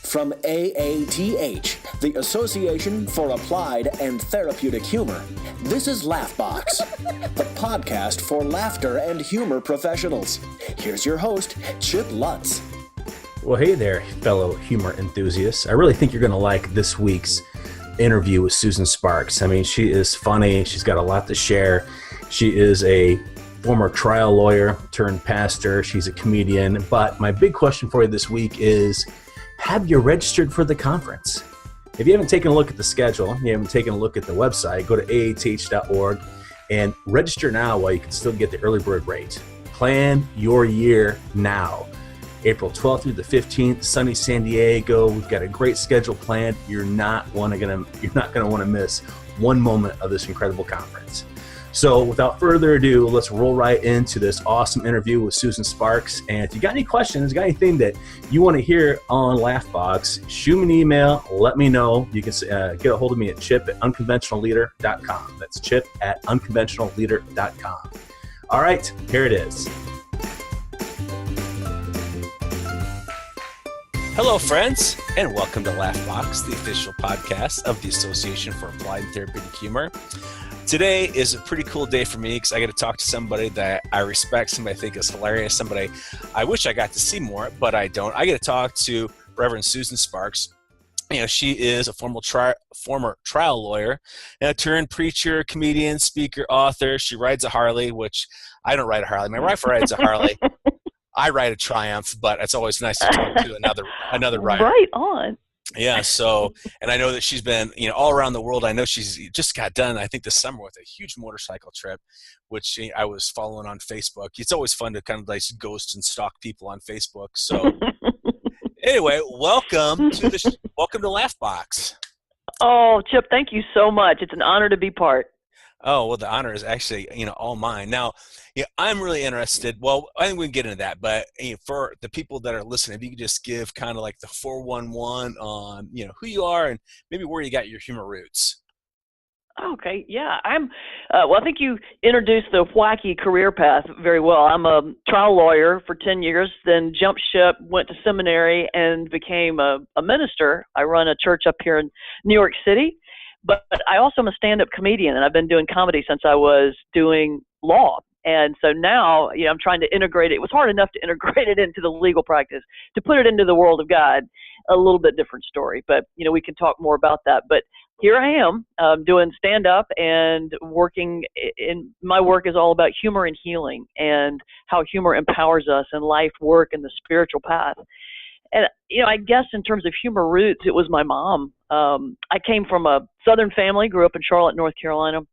From AATH, the Association for Applied and Therapeutic Humor, this is Laughbox, the podcast for laughter and humor professionals. Here's your host, Chip Lutz. Well, hey there, fellow humor enthusiasts. I really think you're going to like this week's interview with Susan Sparks. I mean, she is funny. She's got a lot to share. She is a former trial lawyer turned pastor. She's a comedian. But my big question for you this week is, have you registered for the conference? If you haven't taken a look at the schedule, you haven't taken a look at the website, go to aath.org and register now while you can still get the early bird rate. Plan your year now. April 12th through the 15th, sunny San Diego. We've got a great schedule planned. You're not going to want to miss one moment of this incredible conference. So without further ado, let's roll right into this awesome interview with Susan Sparks. And if you got any questions, got anything that you want to hear on Laughbox, shoot me an email, let me know. You can get a hold of me at chip@unconventionalleader.com. That's chip@unconventionalleader.com. All right, here it is. Hello, friends, and welcome to Laughbox, the official podcast of the Association for Applied and Therapeutic Humor. Today is a pretty cool day for me because I get to talk to somebody that I respect, somebody I think is hilarious, somebody I wish I got to see more, but I don't. I get to talk to Reverend Susan Sparks. You know, she is a former trial lawyer, turned preacher, comedian, speaker, author. She rides a Harley, which I don't ride a Harley. My wife rides a Harley. I ride a Triumph, but it's always nice to talk to another rider. Right on. Yeah, so, and I know that she's been, all around the world. I know she's just got done, I think this summer, with a huge motorcycle trip, which I was following on Facebook. It's always fun to kind of like ghost and stalk people on Facebook. So anyway, welcome to Laughbox. Oh, Chip, thank you so much. It's an honor to be part. Oh, well, the honor is actually, all mine. Now, I'm really interested. Well, I think we can get into that, but for the people that are listening, if you could just give kind of like the 411 on, who you are and maybe where you got your humor roots. Okay, yeah. I think you introduced the wacky career path very well. I'm a trial lawyer for 10 years, then jumped ship, went to seminary, and became a minister. I run a church up here in New York City. But I also am a stand-up comedian, and I've been doing comedy since I was doing law. And so now, I'm trying to integrate it. It was hard enough to integrate it into the legal practice. To put it into the world of God, a little bit different story. But, we can talk more about that. But here I am doing stand-up and working in my work is all about humor and healing and how humor empowers us in life, work, and the spiritual path. And, I guess in terms of humor roots, it was my mom. I came from a Southern family, grew up in Charlotte, North Carolina,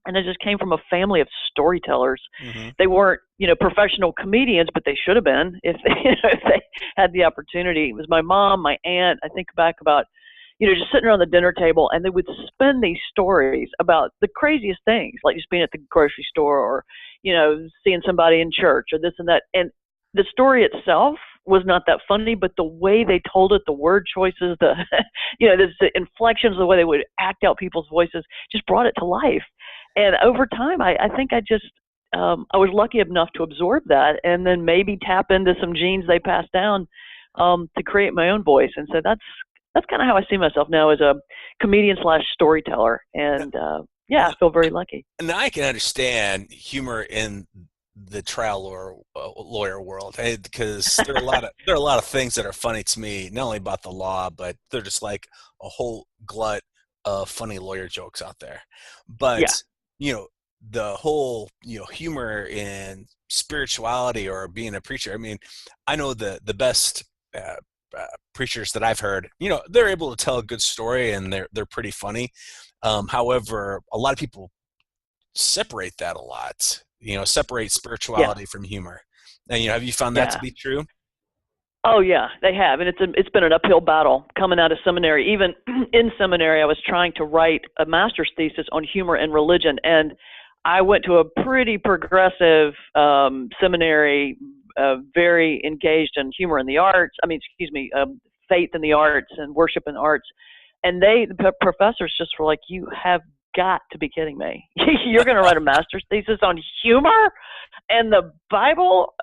and I just came from a family of storytellers. Mm-hmm. They weren't, professional comedians, but they should have been if they had the opportunity. It was my mom, my aunt. I think back about, just sitting around the dinner table, and they would spin these stories about the craziest things, like just being at the grocery store or, seeing somebody in church or this and that. And the story itself was not that funny, but the way they told it, the word choices, the inflections, the way they would act out people's voices, just brought it to life. And over time, I think I was lucky enough to absorb that, and then maybe tap into some genes they passed down to create my own voice. And so that's kind of how I see myself now, as a comedian / storyteller. And I feel very lucky. And I can understand humor in the trial lawyer world, because there are a lot of things that are funny to me, not only about the law, but they're just like a whole glut of funny lawyer jokes out there. But the whole humor in spirituality or being a preacher. I mean, I know the best preachers that I've heard. They're able to tell a good story and they're pretty funny. However, a lot of people separate that a lot. Separate spirituality from humor. And, have you found that to be true? Oh yeah, they have. And it's been an uphill battle coming out of seminary. Even in seminary, I was trying to write a master's thesis on humor and religion. And I went to a pretty progressive seminary, very engaged in humor and the arts. Faith in the arts and worship in the arts. And the professors just were like, you have got to be kidding me. You're going to write a master's thesis on humor and the Bible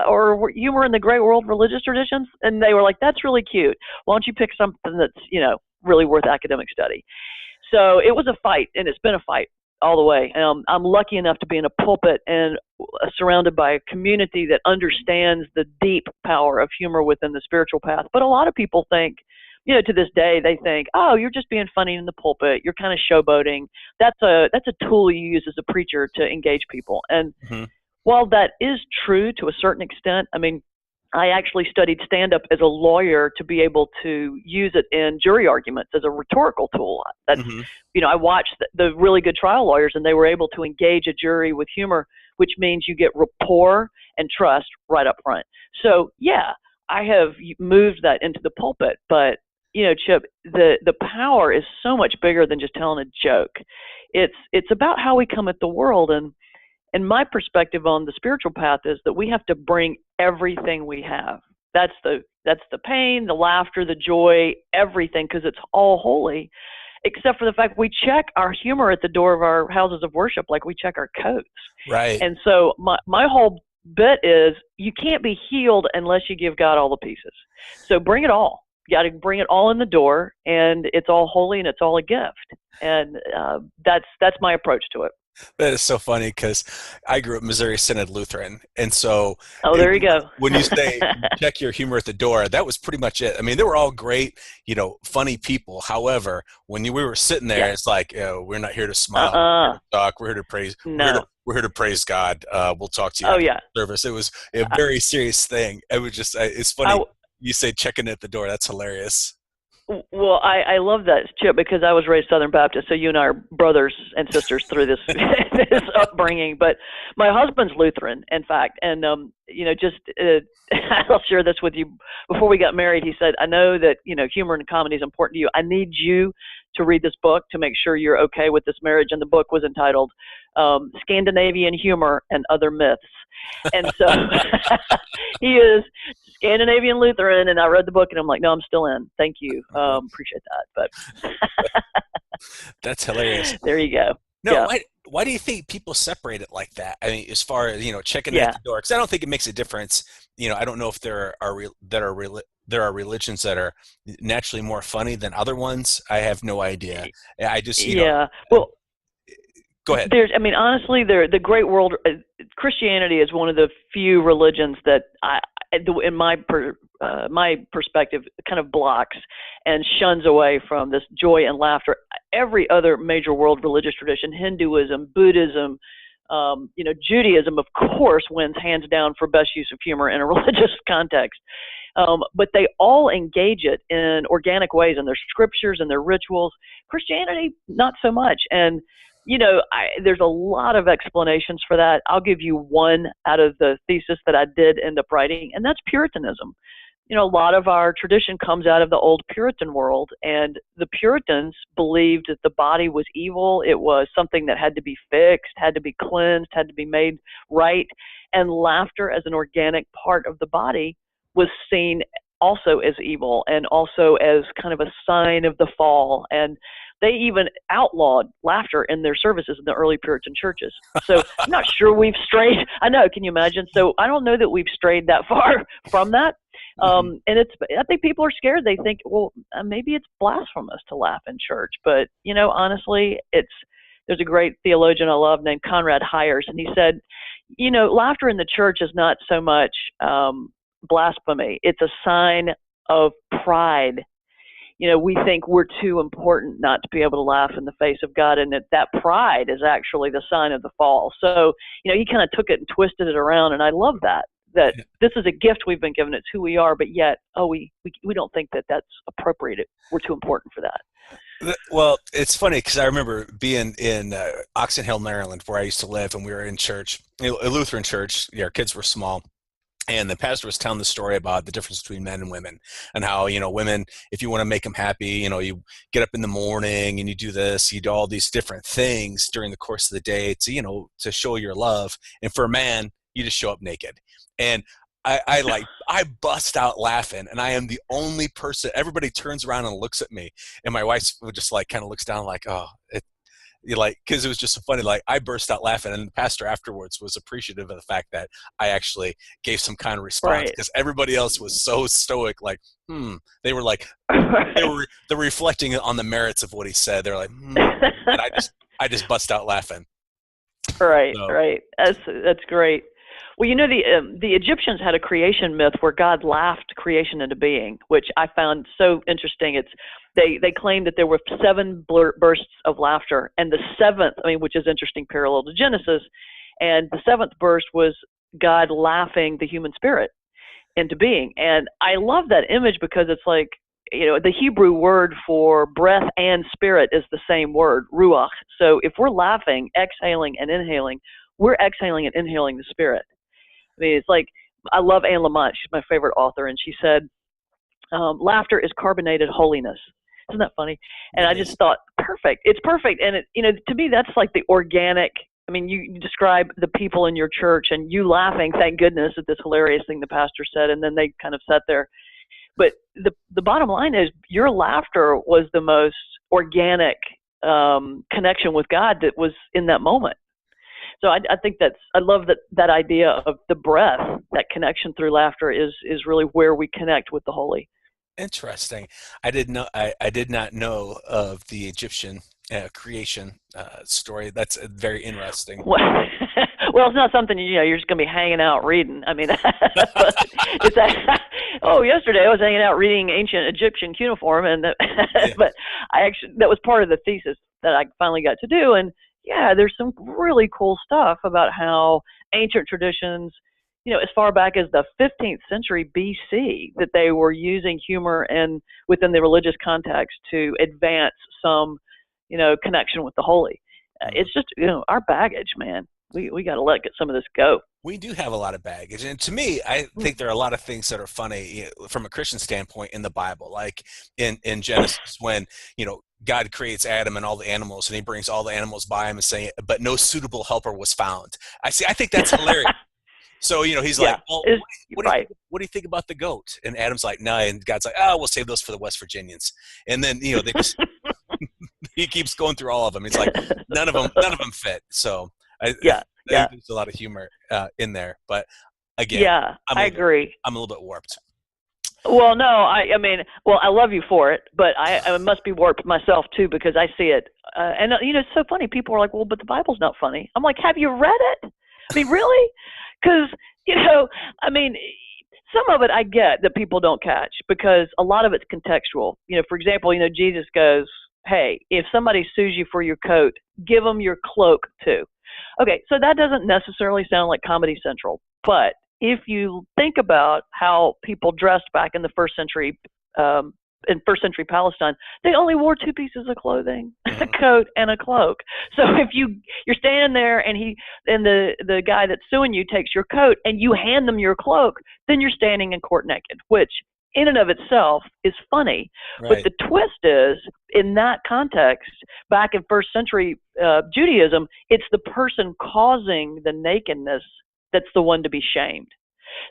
or humor in the great world religious traditions? And they were like, that's really cute. Why don't you pick something that's, really worth academic study? So it was a fight, and it's been a fight all the way. I'm lucky enough to be in a pulpit and surrounded by a community that understands the deep power of humor within the spiritual path. But a lot of people think, to this day, they think, oh, you're just being funny in the pulpit. You're kind of showboating. That's a tool you use as a preacher to engage people. And while that is true to a certain extent, I mean, I actually studied stand-up as a lawyer to be able to use it in jury arguments as a rhetorical tool. That's, I watched the really good trial lawyers, and they were able to engage a jury with humor, which means you get rapport and trust right up front. So, yeah, I have moved that into the pulpit, but Chip, the power is so much bigger than just telling a joke. It's about how we come at the world, and my perspective on the spiritual path is that we have to bring everything we have. That's the pain, the laughter, the joy, everything, because it's all holy, except for the fact we check our humor at the door of our houses of worship like we check our coats. Right. And so my whole bit is you can't be healed unless you give God all the pieces. So bring it all. You got to bring it all in the door, and it's all holy and it's all a gift. And that's my approach to it. That is so funny because I grew up Missouri Synod Lutheran, and so there you go. When you say check your humor at the door, that was pretty much it. I mean, they were all great, funny people. However, when we were sitting there, it's like, we're not here to smile, we're here to talk, we're here to praise. No. We're here to praise God. We'll talk to you after service. It was a very serious thing. It was just, it's funny. You say checking at the door. That's hilarious. Well, I love that, Chip, because I was raised Southern Baptist, so you and I are brothers and sisters through this this upbringing. But my husband's Lutheran, in fact, and I'll share this with you. Before we got married, he said, "I know that humor and comedy is important to you. I need you to read this book to make sure you're okay with this marriage." And the book was entitled "Scandinavian Humor and Other Myths." And so he is Scandinavian Lutheran, and I read the book, and I'm like, no, I'm still in. Thank you. Appreciate that. But that's hilarious. There you go. No, why do you think people separate it like that? I mean, as far as checking at the door, because I don't think it makes a difference. I don't know if there are religions that are naturally more funny than other ones. I have no idea. I just well. Go ahead. Honestly, the great world, Christianity is one of the few religions that in my perspective, kind of blocks and shuns away from this joy and laughter. Every other major world religious tradition, Hinduism, Buddhism, Judaism, of course, wins hands down for best use of humor in a religious context. But they all engage it in organic ways in their scriptures and their rituals. Christianity, not so much. And there's a lot of explanations for that. I'll give you one out of the thesis that I did end up writing, and that's Puritanism. A lot of our tradition comes out of the old Puritan world, and the Puritans believed that the body was evil. It was something that had to be fixed, had to be cleansed, had to be made right, and laughter as an organic part of the body was seen also as evil and also as kind of a sign of the fall. And they even outlawed laughter in their services in the early Puritan churches. So I'm not sure we've strayed. I know, can you imagine? So I don't know that we've strayed that far from that. And I think people are scared. They think, well, maybe it's blasphemous to laugh in church. But, honestly, there's a great theologian I love named Conrad Hires, and he said, laughter in the church is not so much blasphemy. It's a sign of pride. We think we're too important not to be able to laugh in the face of God, and that pride is actually the sign of the fall. So, he kind of took it and twisted it around, and I love that this is a gift we've been given. It's who we are, but yet, we don't think that that's appropriate. We're too important for that. Well, it's funny because I remember being in Oxon Hill, Maryland, where I used to live, and we were in church, a Lutheran church. Our kids were small. And the pastor was telling the story about the difference between men and women, and how, women, if you want to make them happy, you get up in the morning and you do this, you do all these different things during the course of the day to show your love. And for a man, you just show up naked. And I bust out laughing, and I am the only person. Everybody turns around and looks at me, and my wife would just kind of looks down like, oh, because it was just so funny. Like I burst out laughing, and the pastor afterwards was appreciative of the fact that I actually gave some kind of response, because everybody else was so stoic. Like, they were like, they're reflecting on the merits of what he said. They're like, and I just bust out laughing. Right. That's great. Well, the Egyptians had a creation myth where God laughed creation into being, which I found so interesting. They claimed that there were 7 bursts of laughter, and the 7th, which is interesting, parallel to Genesis, and the 7th burst was God laughing the human spirit into being. And I love that image because it's like, the Hebrew word for breath and spirit is the same word, ruach. So if we're laughing, exhaling, and inhaling, we're exhaling and inhaling the spirit. It's like, I love Anne Lamott. She's my favorite author, and she said, laughter is carbonated holiness. Isn't that funny? And I just thought, perfect. It's perfect. And to me, that's like the organic. You describe the people in your church and you laughing, thank goodness, at this hilarious thing the pastor said, and then they kind of sat there. But the bottom line is, your laughter was the most organic connection with God that was in that moment. So I think I love that idea of the breath, that connection through laughter is really where we connect with the holy. Interesting. I did not know of the Egyptian creation story. That's very interesting. Well, it's not something you're just going to be hanging out reading. Yesterday I was hanging out reading ancient Egyptian cuneiform, and but that was part of the thesis that I finally got to do. And yeah, there's some really cool stuff about how ancient traditions, as far back as the 15th century BC, that they were using humor and within the religious context to advance some, connection with the holy. It's just, our baggage, man. We got to let some of this go. We do have a lot of baggage. And to me, I think there are a lot of things that are funny from a Christian standpoint in the Bible, like in Genesis when, God creates Adam and all the animals, and he brings all the animals by him and saying, but no suitable helper was found. I think that's hilarious. So, he's like, well, what do you think about the goat? And Adam's like, no. And God's like, oh, we'll save those for the West Virginians. And then, they just, he keeps going through all of them. He's like, none of them fit. So I think there's a lot of humor in there. But again, I agree. I'm a little bit warped. Well, no, I love you for it, but I must be warped myself too, because I see it. And it's so funny. People are like, well, but the Bible's not funny. I'm like, have you read it? Really? Because, some of it I get that people don't catch, because a lot of it's contextual. For example, Jesus goes, hey, if somebody sues you for your coat, give them your cloak too. Okay, so that doesn't necessarily sound like Comedy Central, but if you think about how people dressed back in the first century Palestine, they only wore 2 pieces of clothing, a coat and a cloak. So if you're standing there and the guy that's suing you takes your coat and you hand them your cloak, then you're standing in court naked, which in and of itself is funny. Right. But the twist is, in that context, back in first century Judaism, it's the person causing the nakedness that's the one to be shamed.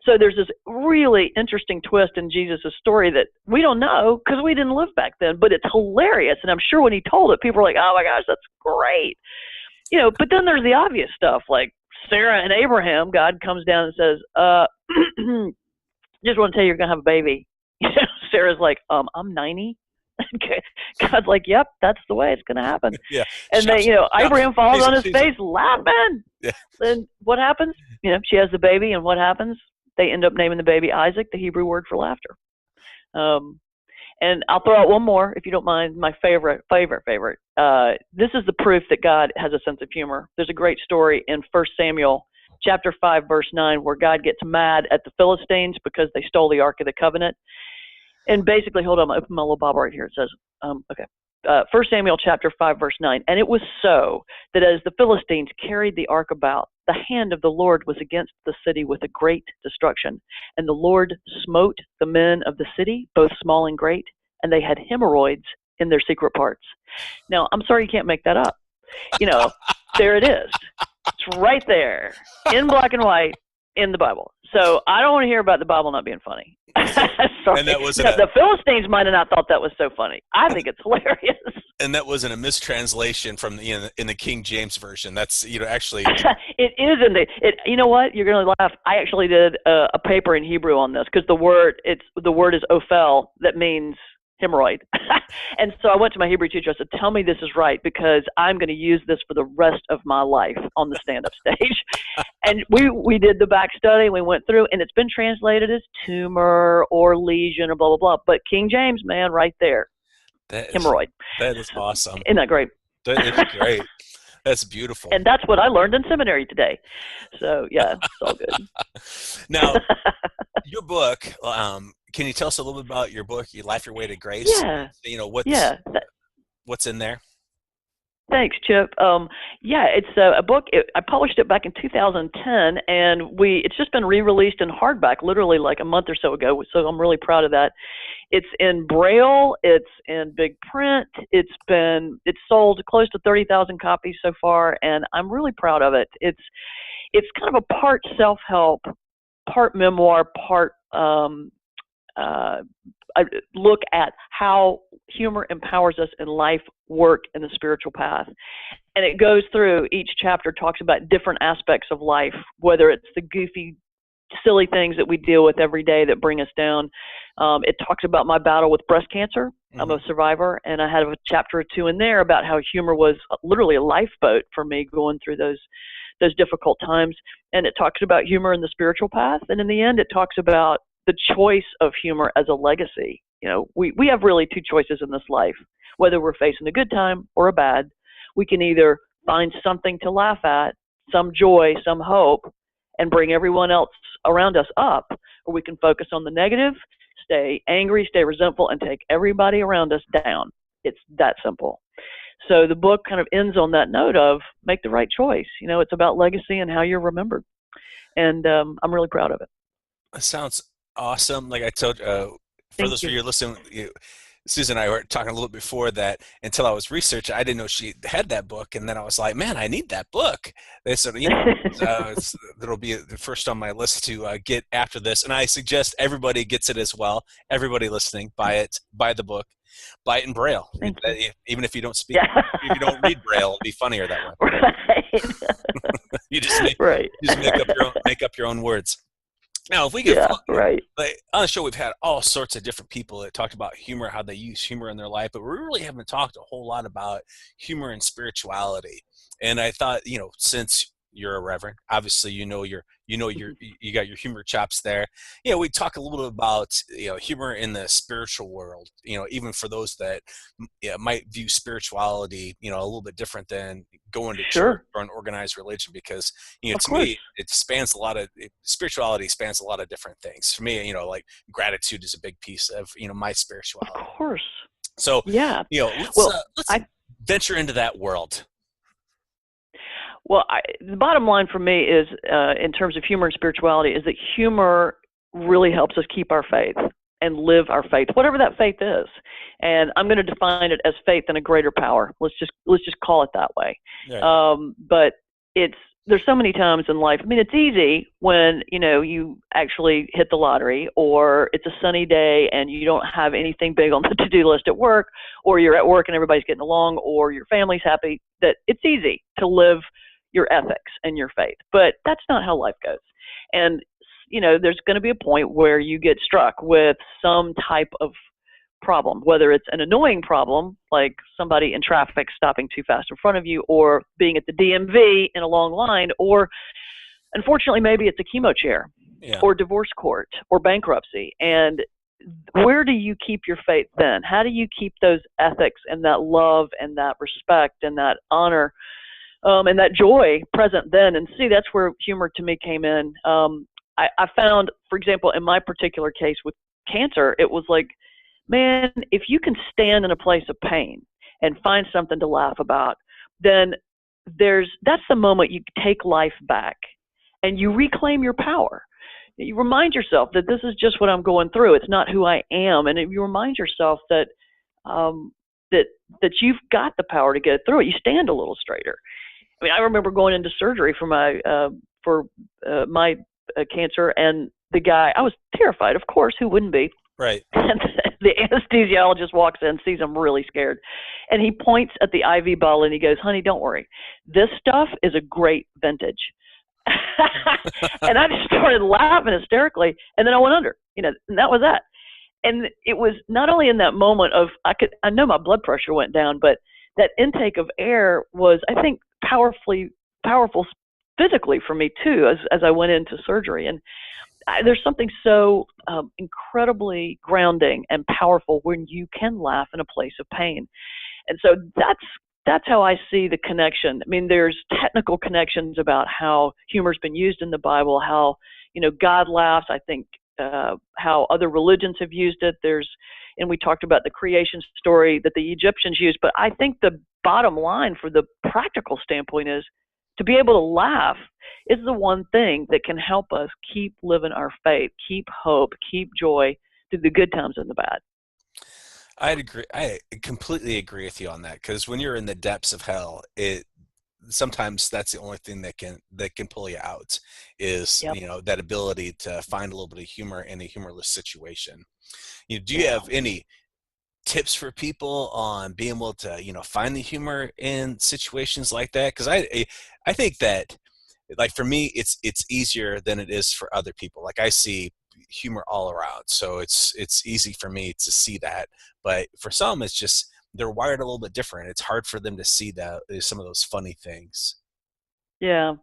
So there's this really interesting twist in Jesus' story that we don't know because we didn't live back then, but it's hilarious. And I'm sure when he told it, people were like, oh my gosh, that's great. But then there's the obvious stuff like Sarah and Abraham. God comes down and says, just want to tell you, you're going to have a baby. Sarah's like, I'm 90. God's like, yep, that's the way it's going to happen. Yeah. And then, Abraham falls on his face laughing. Yeah. Then what happens? She has the baby, and what happens? They end up naming the baby Isaac, the Hebrew word for laughter. And I'll throw out one more, if you don't mind, my favorite. This is the proof that God has a sense of humor. There's a great story in 1 Samuel chapter 5, verse 9, where God gets mad at the Philistines because they stole the Ark of the Covenant. And basically, hold on, I open my little Bible right here. It says, 1 Samuel chapter 5, verse 9. And it was so that as the Philistines carried the ark about, the hand of the Lord was against the city with a great destruction. And the Lord smote the men of the city, both small and great, and they had hemorrhoids in their secret parts. Now, I'm sorry you can't make that up. There it is. It's right there in black and white in the Bible. So I don't want to hear about the Bible not being funny. Sorry. And that wasn't the Philistines might have not thought that was so funny. I think it's hilarious. And that wasn't a mistranslation from the in the King James version. That's actually it is in the it. You know what? You're going to laugh. I actually did a paper in Hebrew on this because the word is ophel, that means hemorrhoid. And so I went to my Hebrew teacher. I said, "Tell me this is right because I'm going to use this for the rest of my life on the stand-up stage." And we did the back study. We went through, and it's been translated as tumor or lesion or blah blah blah. But King James, man, right there, hemorrhoid. That is awesome. Isn't that great? That is great. That's beautiful. And that's what I learned in seminary today. So yeah, it's all good. Now, your book. Can you tell us a little bit about your book, "You Life Your Way to Grace"? Yeah. What's in there? Thanks, Chip. It's a book. I published it back in 2010, and it's just been re-released in hardback, literally like a month or so ago. So I'm really proud of that. It's in Braille. It's in big print. It's sold close to 30,000 copies so far, and I'm really proud of it. It's kind of a part self-help, part memoir, part I look at how humor empowers us in life, work, and the spiritual path. And it goes through, each chapter talks about different aspects of life, whether it's the goofy, silly things that we deal with every day that bring us down. It talks about my battle with breast cancer. Mm-hmm. I'm a survivor, and I had a chapter or two in there about how humor was literally a lifeboat for me going through those difficult times. And it talks about humor in the spiritual path. And in the end, it talks about the choice of humor as a legacy. We have really two choices in this life. Whether we're facing a good time or a bad, we can either find something to laugh at, some joy, some hope, and bring everyone else around us up, or we can focus on the negative, stay angry, stay resentful, and take everybody around us down. It's that simple. So the book kind of ends on that note of make the right choice. It's about legacy and how you're remembered. And I'm really proud of it. That sounds awesome. Like I told for those of you listening, Susan and I were talking a little bit before that. Until I was researching, I didn't know she had that book, and then I was like, "Man, I need that book." They said, "That'll be the first on my list to get after this." And I suggest everybody gets it as well. Everybody listening, buy it. Buy the book. Buy it in Braille. Even if you don't speak, if you don't read Braille, it'll be funnier that way. Right. You just make up your own words. Now, if we get right. Like, on the show, we've had all sorts of different people that talked about humor, how they use humor in their life, but we really haven't talked a whole lot about humor and spirituality. And I thought, since you're a reverend, obviously you got your humor chops there. We talk a little bit about humor in the spiritual world. Even for those that might view spirituality a little bit different than going to church or an organized religion, because to me it spans spirituality spans a lot of different things. For me, like gratitude is a big piece of my spirituality. Of course. So let's venture into that world. Well, the bottom line for me is, in terms of humor and spirituality, is that humor really helps us keep our faith and live our faith, whatever that faith is. And I'm going to define it as faith in a greater power. Let's just call it that way. Right. But there's so many times in life. I mean, it's easy when you actually hit the lottery, or it's a sunny day and you don't have anything big on the to-do list at work, or you're at work and everybody's getting along, or your family's happy. That it's easy to live your ethics and your faith, but that's not how life goes. And there's going to be a point where you get struck with some type of problem, whether it's an annoying problem like somebody in traffic stopping too fast in front of you, or being at the DMV in a long line, or unfortunately maybe it's a chemo chair, or divorce court, or bankruptcy. And where do you keep your faith then? How do you keep those ethics and that love and that respect and that honor and that joy present then? And see, that's where humor to me came in. I found, for example, in my particular case with cancer, it was like, man, if you can stand in a place of pain and find something to laugh about, then that's the moment you take life back and you reclaim your power. You remind yourself that this is just what I'm going through. It's not who I am. And you remind yourself that that you've got the power to get through it. You stand a little straighter. I mean, I remember going into surgery for my cancer, and the guy, I was terrified, of course, who wouldn't be? Right. And the anesthesiologist walks in, sees I'm really scared, and he points at the IV bottle and he goes, "Honey, don't worry. This stuff is a great vintage." And I just started laughing hysterically, and then I went under, and that was that. And it was not only in that moment of, I know my blood pressure went down, but that intake of air was, I think, powerful physically for me too, as I went into surgery. And there's something so incredibly grounding and powerful when you can laugh in a place of pain. And so that's how I see the connection. I mean, there's technical connections about how humor's been used in the Bible, how, God laughs. I think how other religions have used it. And we talked about the creation story that the Egyptians used. But I think the bottom line for the practical standpoint is to be able to laugh is the one thing that can help us keep living our faith, keep hope, keep joy through the good times and the bad. I'd agree. I completely agree with you on that, because when you're in the depths of hell, sometimes that's the only thing that can pull you out is, Yep. that ability to find a little bit of humor in a humorless situation. Do you have any tips for people on being able to, find the humor in situations like that? Because I think that, like, for me, it's easier than it is for other people. Like, I see humor all around, so it's easy for me to see that. But for some, it's just they're wired a little bit different. It's hard for them to see some of those funny things. Yeah.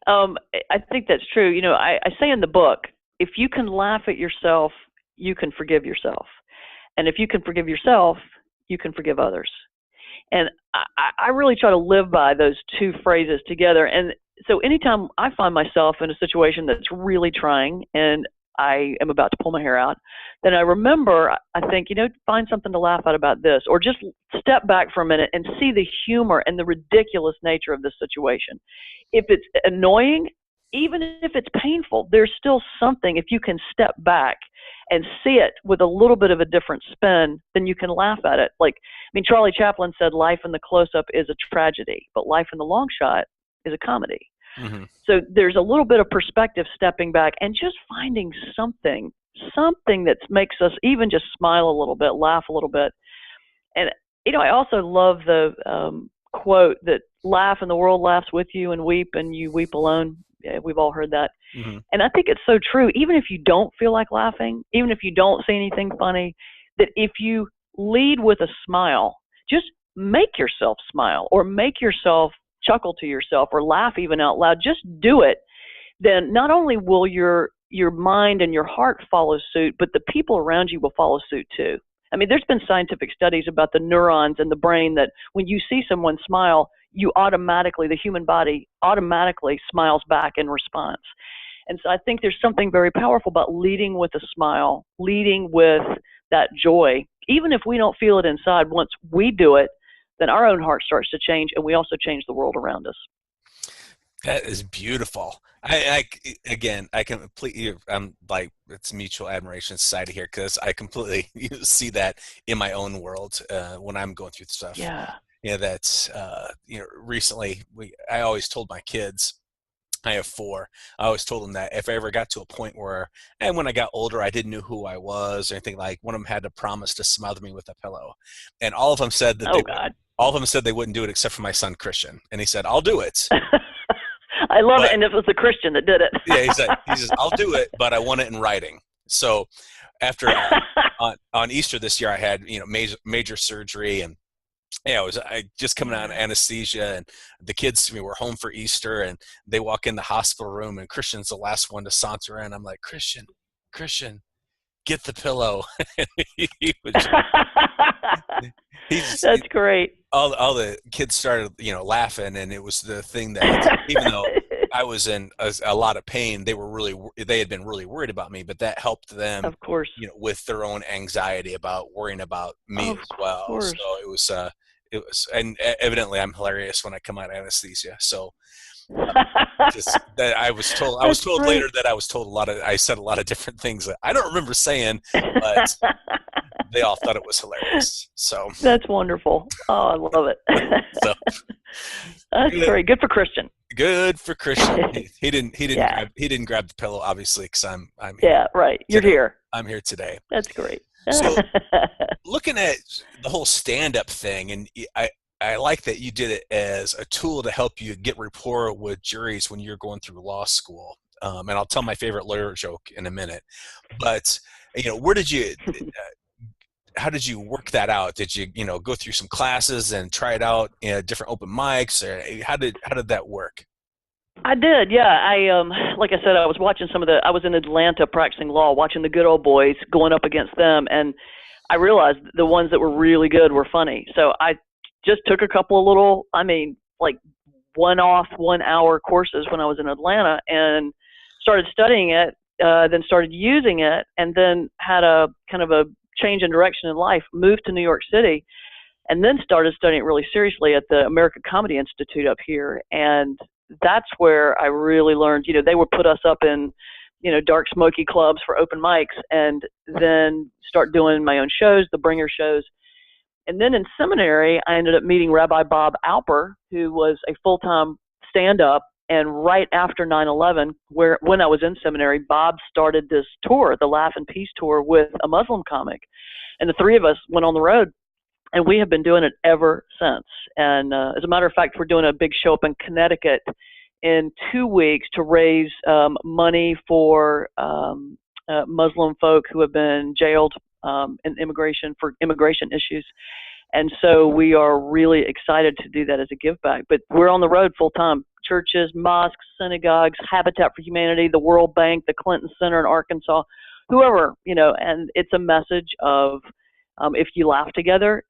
I think that's true. I say in the book, if you can laugh at yourself, you can forgive yourself. And if you can forgive yourself, you can forgive others. And I really try to live by those two phrases together. And so anytime I find myself in a situation that's really trying and I am about to pull my hair out, then I remember, I think, find something to laugh at about this, or just step back for a minute and see the humor and the ridiculous nature of this situation. If it's annoying, even if it's painful, there's still something. If you can step back and see it with a little bit of a different spin, then you can laugh at it. Charlie Chaplin said life in the close-up is a tragedy, but life in the long shot is a comedy. Mm-hmm. So there's a little bit of perspective, stepping back and just finding something that makes us even just smile a little bit, laugh a little bit. And, I also love the quote that laugh and the world laughs with you, and weep and you weep alone. Yeah, we've all heard that. Mm-hmm. And I think it's so true. Even if you don't feel like laughing, even if you don't see anything funny, that if you lead with a smile, just make yourself smile or make yourself chuckle to yourself or laugh even out loud, just do it. Then not only will your mind and your heart follow suit, but the people around you will follow suit too. I mean, there's been scientific studies about the neurons in the brain that when you see someone smile, the human body automatically smiles back in response. And so I think there's something very powerful about leading with a smile, leading with that joy. Even if we don't feel it inside, once we do it, then our own heart starts to change, and we also change the world around us. That is beautiful. I completely, I'm like, it's mutual admiration society here, because I completely see that in my own world when I'm going through stuff. Yeah. That's, recently I always told my kids, I have 4. I always told them that if I ever got to a point where, and when I got older, I didn't know who I was or anything, like, one of them had to promise to smother me with a pillow. And all of them said that all of them said they wouldn't do it except for my son, Christian. And he said, I'll do it. I love it. And it was the Christian that did it. Yeah, he says, I'll do it, but I want it in writing. So after on Easter this year, I had, major surgery, and I just coming out of anesthesia, and the kids were home for Easter, and they walk in the hospital room, and Christian's the last one to saunter in. I'm like, Christian, get the pillow. That's great. All the kids started, laughing, and it was the thing that, even though I was in a lot of pain, they had been really worried about me, but that helped them, of course, with their own anxiety about worrying about me as well. Course. So it was, and evidently I'm hilarious when I come out of anesthesia. So I was told great. later that I said a lot of different things that I don't remember saying, but they all thought it was hilarious. So that's wonderful. Oh, I love it. So, that's great. Good for Christian. Good for Christian. He didn't Yeah. grab the pillow, obviously, because I'm here. Yeah, right. You're Today. here. I'm here today. That's great. So looking at the whole stand-up thing, and I like that you did it as a tool to help you get rapport with juries when you're going through law school. And I'll tell my favorite lawyer joke in a minute. But where did you? How did you work that out? Did you go through some classes and try it out in different open mics, or how did that work? I did, yeah. Like I said, I was watching I was in Atlanta practicing law, watching the good old boys going up against them, and I realized the ones that were really good were funny. So I just took a couple of little, like one-off 1-hour courses when I was in Atlanta and started studying it, then started using it, and then had a kind of a change in direction in life, moved to New York City, and then started studying it really seriously at the American Comedy Institute up here. And that's where I really learned, they would put us up in, dark, smoky clubs for open mics, and then start doing my own shows, the bringer shows. And then in seminary, I ended up meeting Rabbi Bob Alper, who was a full-time stand-up. And right after 9/11, when I was in seminary, Bob started this tour, the Laugh and Peace tour, with a Muslim comic. And the three of us went on the road, and we have been doing it ever since. And as a matter of fact, we're doing a big show up in Connecticut in 2 weeks to raise money for Muslim folk who have been jailed in for immigration issues. And so we are really excited to do that as a give back. But we're on the road full time. Churches, mosques, synagogues, Habitat for Humanity, the World Bank, the Clinton Center in Arkansas, whoever, and it's a message of if we laugh together,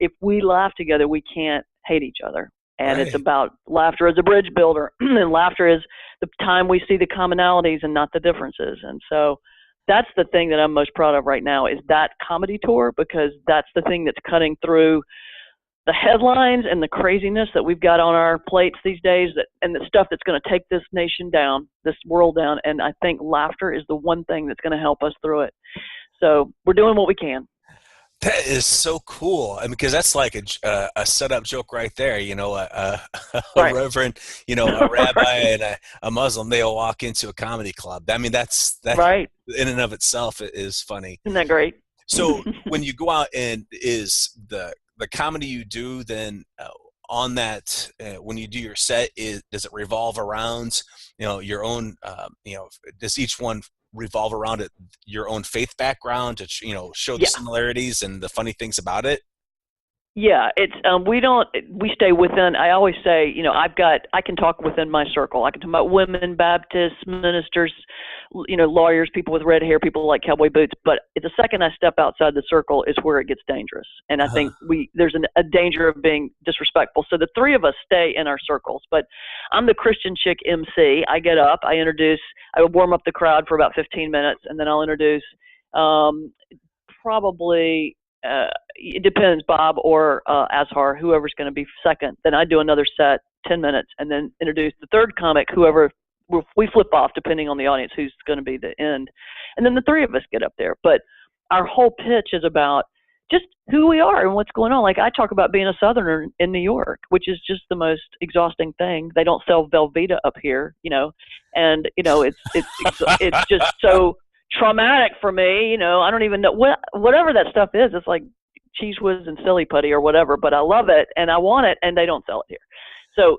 we can't hate each other. And Right. It's about laughter as a bridge builder, and laughter is the time we see the commonalities and not the differences. And so that's the thing that I'm most proud of right now, is that comedy tour, because that's the thing that's cutting through the headlines and the craziness that we've got on our plates these days, and the stuff that's going to take this nation down, this world down. And I think laughter is the one thing that's going to help us through it. So we're doing what we can. That is so cool. I mean, because that's like a setup joke right there. A Right. reverend, a rabbi and a Muslim, they'll walk into a comedy club. I mean, that Right. in and of itself is funny. Isn't that great? So when you go out, and is the comedy you do then on that when you do your set, does it revolve around your own does each one revolve around your own faith background to show the similarities and the funny things about it? Yeah, it's we stay within. I always say, I can talk within my circle. I can talk about women, Baptists, ministers, lawyers, people with red hair, people like cowboy boots. But the second I step outside the circle is where it gets dangerous. And I think there's a danger of being disrespectful. So the three of us stay in our circles. But I'm the Christian chick MC. I get up, I warm up the crowd for about 15 minutes, and then I'll introduce probably. It depends, Bob or Azhar, whoever's going to be second. Then I do another set, 10 minutes, and then introduce the third comic, whoever we flip off depending on the audience who's going to be the end. And then the three of us get up there. But our whole pitch is about just who we are and what's going on. Like I talk about being a Southerner in New York, which is just the most exhausting thing. They don't sell Velveeta up here, and it's just so traumatic for me. I don't even know whatever that stuff is. It's like cheese whiz and silly putty or whatever, but I love it and I want it, and they don't sell it here. So,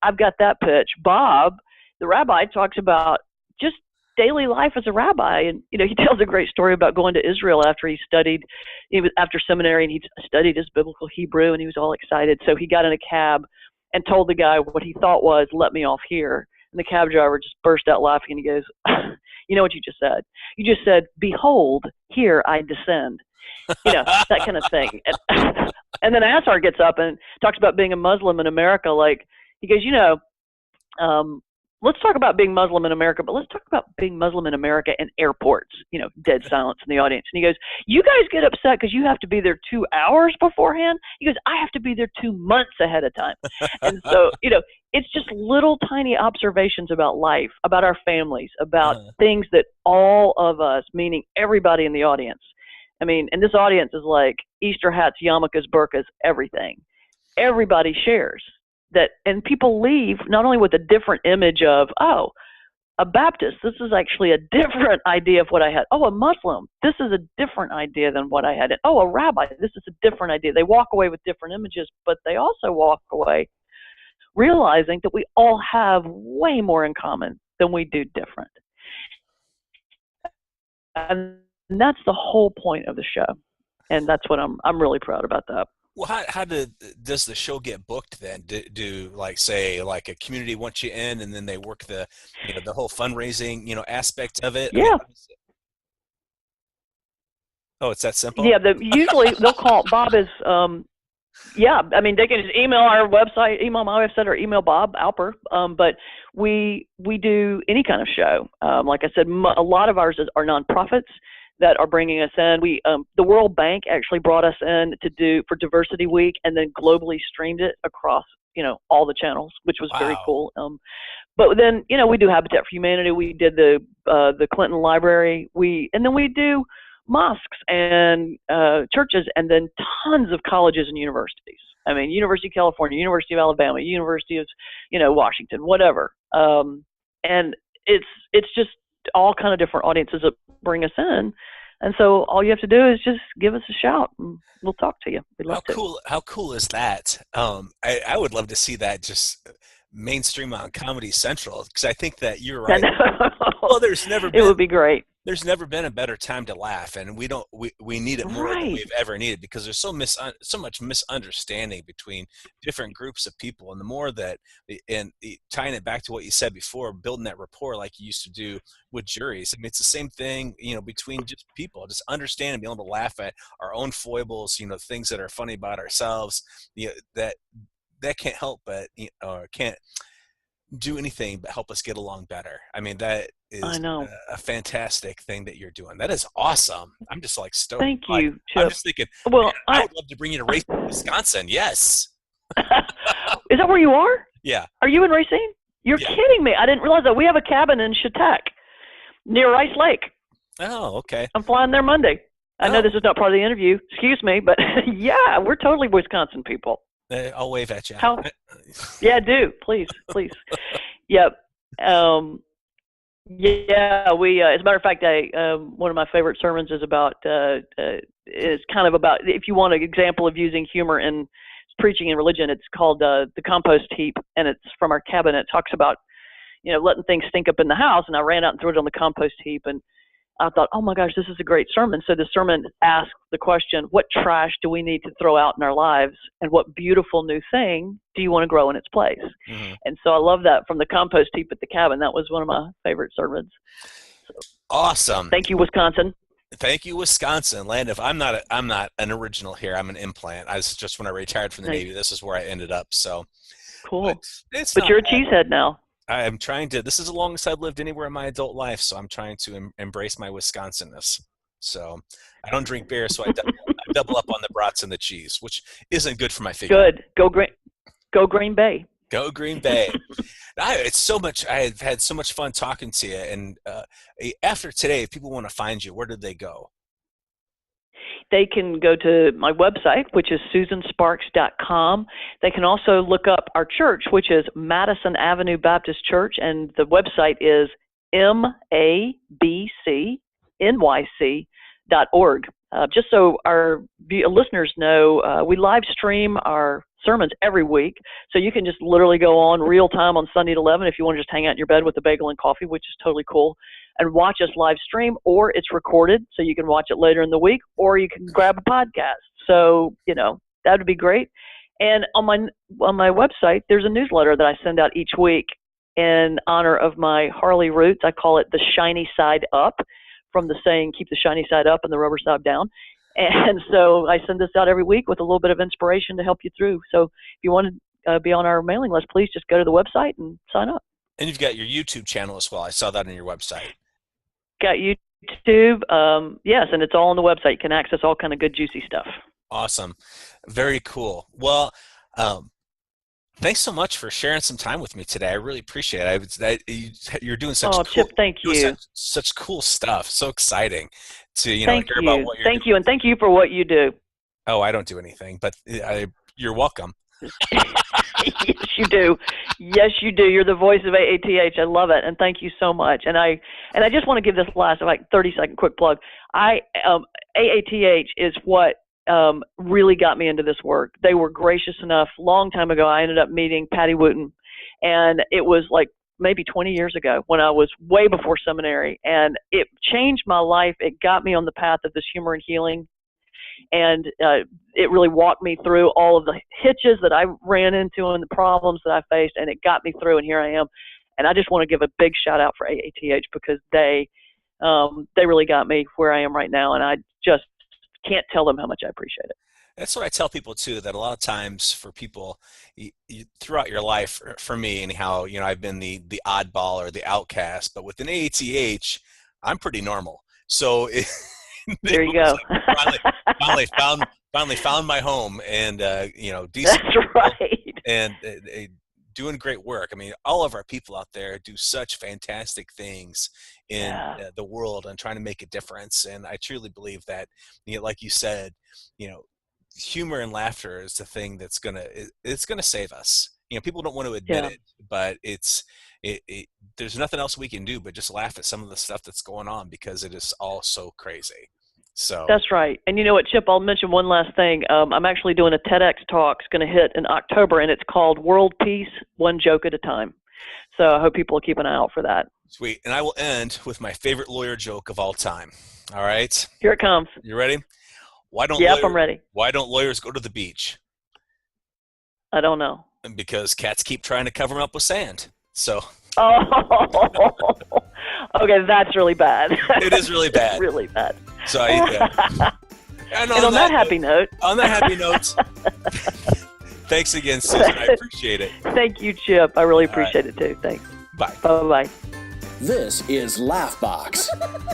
I've got that pitch. Bob, the rabbi, talks about just daily life as a rabbi. And, he tells a great story about going to Israel after after seminary, and he studied his biblical Hebrew, and he was all excited. So he got in a cab and told the guy what he thought was, "Let me off here." And the cab driver just burst out laughing, and he goes, "You know what you just said? You just said, 'Behold, here I descend.'" That kind of thing. And then Azhar gets up and talks about being a Muslim in America. Like, he goes, let's talk about being Muslim in America, but let's talk about being Muslim in America in airports. Dead silence in the audience. And he goes, "You guys get upset because you have to be there 2 hours beforehand?" He goes, "I have to be there 2 months ahead of time." And so, it's just little tiny observations about life, about our families, about things that all of us, meaning everybody in the audience. I mean, and this audience is like Easter hats, yarmulkes, burqas, everything. Everybody shares. and people leave not only with a different image of, oh, a Baptist, this is actually a different idea of what I had. Oh, a Muslim, this is a different idea than what I had. Oh, a rabbi, this is a different idea. They walk away with different images, but they also walk away realizing that we all have way more in common than we do different. And that's the whole point of the show. And that's what I'm really proud about that. Well, does the show get booked then? Do like, say, like a community wants you in, and then they work the whole fundraising aspect of it? Yeah. Oh, it's that simple? Yeah. Usually they'll call Bob is yeah. I mean, they can just email our website, email my website, or email Bob Alper. But we do any kind of show. Like I said, a lot of ours are nonprofits that are bringing us in. The World Bank actually brought us in for Diversity Week, and then globally streamed it across, all the channels, which was very cool. But then, we do Habitat for Humanity. We did the Clinton Library. And then we do mosques and churches, and then tons of colleges and universities. I mean, University of California, University of Alabama, University of, Washington, whatever. And it's just all kind of different audiences that bring us in. And so all you have to do is just give us a shout, and we'll talk to you. We'd love to. How cool is that? I would love to see that just mainstream on Comedy Central, because I think that you're right. Well, it would be great. There's never been a better time to laugh, and we need it more than we've ever needed, because there's so much misunderstanding between different groups of people. And the more that, and tying it back to what you said before, building that rapport like you used to do with juries. I mean, it's the same thing, between just people, just understanding, being able to laugh at our own foibles, things that are funny about ourselves, that can't help but, can't do anything but help us get along better. I mean, that is a fantastic thing that you're doing. That is awesome. I'm just like stoked. Thank you, Chip. I'm just thinking, well, I would love to bring you to Racine, Wisconsin. Yes. Is that where you are? Yeah. Are you in Racine? You're kidding me. I didn't realize that. We have a cabin in Chautauqua near Rice Lake. Oh, okay. I'm flying there Monday. I know this is not part of the interview. Excuse me, but yeah, we're totally Wisconsin people. I'll wave at you. Yeah, do. Please. Yep. Yeah, we, as a matter of fact, one of my favorite sermons is about, is kind of about, if you want an example of using humor in preaching and religion, it's called The Compost Heap, and it's from our cabin. It talks about, letting things stink up in the house, and I ran out and threw it on the compost heap, and I thought, oh my gosh, this is a great sermon. So the sermon asked the question, what trash do we need to throw out in our lives? And what beautiful new thing do you want to grow in its place? Mm-hmm. And so I love that, from the compost heap at the cabin. That was one of my favorite sermons. So, awesome. Thank you, Wisconsin. Thank you, Wisconsin. Land of, I'm not an original here. I'm an implant. I was just, when I retired from the Navy, this is where I ended up. So cool. But you're a cheesehead now. I'm trying to, this is the longest I've lived anywhere in my adult life, so I'm trying to embrace my Wisconsonness. So I don't drink beer, so I double up on the brats and the cheese, which isn't good for my figure. Good. Go Green Bay. Go Green Bay. I've had so much fun talking to you. And after today, if people want to find you, where did they go? They can go to my website, which is susansparks.com. They can also look up our church, which is Madison Avenue Baptist Church, and the website is mabcnyc.org. Just so our listeners know, we live stream our sermons every week, so you can just literally go on real time on Sunday at 11 if you want to just hang out in your bed with a bagel and coffee, which is totally cool, and watch us live stream, or it's recorded so you can watch it later in the week, or you can grab a podcast. So, that would be great. And on my website, there's a newsletter that I send out each week in honor of my Harley roots. I call it the shiny side up, from the saying, keep the shiny side up and the rubber side down. And so I send this out every week with a little bit of inspiration to help you through. So if you want to be on our mailing list, please just go to the website and sign up. And you've got your YouTube channel as well. I saw that on your website. Got YouTube. Yes, and it's all on the website. You can access all kind of good, juicy stuff. Awesome. Very cool. Well, thanks so much for sharing some time with me today. I really appreciate it. You're doing such cool, Chip, thank you. Such cool stuff. So exciting to hear about what you're doing. Thank you, and thank you for what you do. Oh, I don't do anything, but you're welcome. Yes, you do. Yes, you do. You're the voice of AATH. I love it, and thank you so much. And I just want to give this last 30-second quick plug. AATH is what really got me into this work. They were gracious enough. Long time ago, I ended up meeting Patty Wooten, and it was like maybe 20 years ago when I was way before seminary, and it changed my life. It got me on the path of this humor and healing, and it really walked me through all of the hitches that I ran into and the problems that I faced, and it got me through, and here I am. And I just want to give a big shout out for AATH because they really got me where I am right now, and I just can't tell them how much I appreciate it. That's what I tell people too, that a lot of times for people throughout your life, for me anyhow, I've been the oddball or the outcast, but with an AATH, I'm pretty normal. So there you go. finally found my home, and decent. That's right. And doing great work. I mean, all of our people out there do such fantastic things in the world and trying to make a difference. And I truly believe that, like you said, humor and laughter is the thing that's it's gonna save us. People don't want to admit it, but there's nothing else we can do but just laugh at some of the stuff that's going on because it is all so crazy. So that's right. And you know what, Chip, I'll mention one last thing. I'm actually doing a TEDx talk. It's going to hit in October, and it's called World Peace, One Joke at a Time. So I hope people will keep an eye out for that. Sweet. And I will end with my favorite lawyer joke of all time. All right? Here it comes. You ready? I'm ready. Why don't lawyers go to the beach? I don't know. Because cats keep trying to cover them up with sand. So. Oh, okay, that's really bad. It is really bad. It's really bad. So and on that happy note. On that happy note, thanks again, Susan. I appreciate it. Thank you, Chip. I really appreciate it too. Thanks. Bye. Bye-bye. This is Laughbox,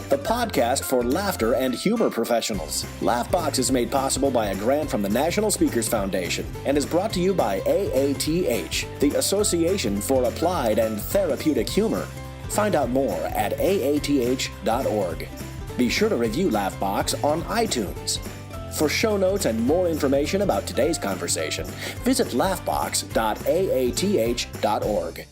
the podcast for laughter and humor professionals. Laughbox is made possible by a grant from the National Speakers Foundation and is brought to you by AATH, the Association for Applied and Therapeutic Humor. Find out more at aath.org. Be sure to review Laughbox on iTunes. For show notes and more information about today's conversation, visit laughbox.aath.org.